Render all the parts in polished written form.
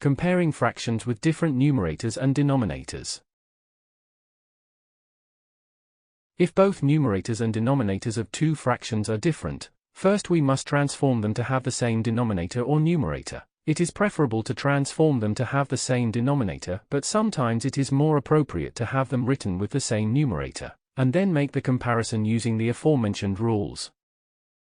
Comparing fractions with different numerators and denominators. If both numerators and denominators of two fractions are different, first we must transform them to have the same denominator or numerator. It is preferable to transform them to have the same denominator, but sometimes it is more appropriate to have them written with the same numerator, and then make the comparison using the aforementioned rules.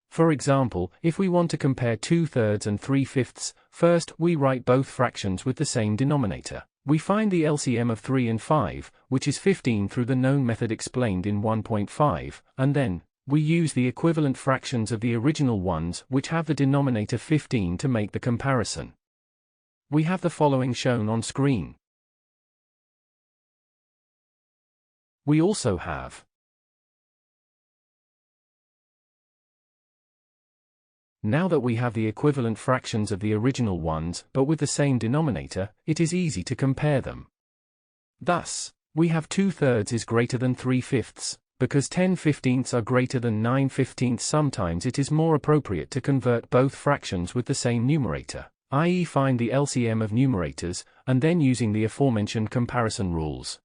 For example, if we want to compare 2/3 and 3/5, first we write both fractions with the same denominator. We find the LCM of 3 and 5, which is 15 through the known method explained in 1.5, and then we use the equivalent fractions of the original ones which have the denominator 15 to make the comparison. We have the following shown on screen. We also have Now that we have the equivalent fractions of the original ones, but with the same denominator, it is easy to compare them. Thus, we have 2/3 is greater than 3/5, because 10/15 are greater than 9/15. Sometimes it is more appropriate to convert both fractions with the same numerator, i.e. find the LCM of numerators, and then using the aforementioned comparison rules.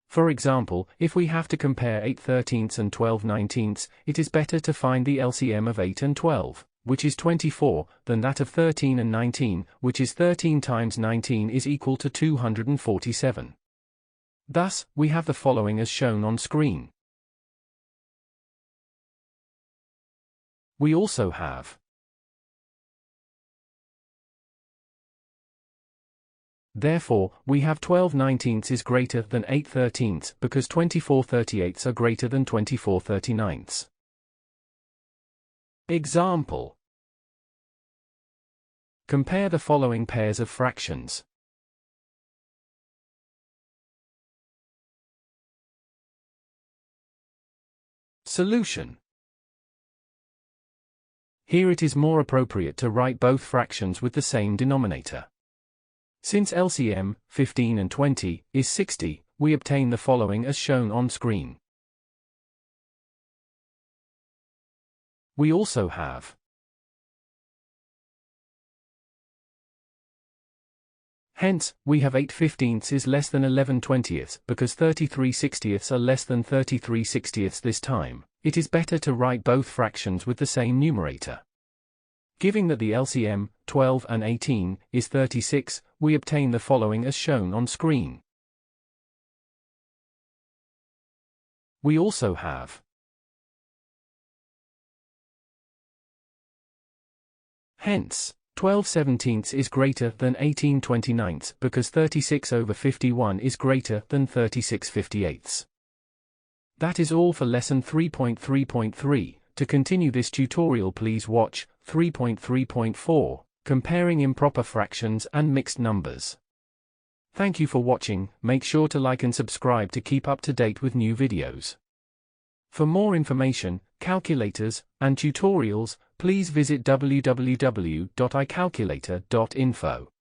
For example, if we have to compare 8/13 and 12/19, it is better to find the LCM of 8 and 12, which is 24, than that of 13 and 19, which is 13 times 19 is equal to 247. Thus, we have the following as shown on screen. We also have Therefore, we have 12/19 is greater than 8/13 because 24/38 are greater than 24/39. Example. Compare the following pairs of fractions. Solution. Here it is more appropriate to write both fractions with the same denominator. Since LCM, 15 and 20, is 60, we obtain the following as shown on screen. We also have Hence, we have 8/15 is less than 11/20 because 33/60 are less than 33/60 this time. It is better to write both fractions with the same numerator. Giving that the LCM, 12 and 18, is 36, we obtain the following as shown on screen. We also have Hence, 12/17 is greater than 18/29 because 36/51 is greater than 36/58. That is all for lesson 3.3.3. To continue this tutorial, please watch 3.3.4, Comparing Improper Fractions and Mixed Numbers. Thank you for watching. Make sure to like and subscribe to keep up to date with new videos. For more information, calculators, and tutorials, please visit www.icalculator.info.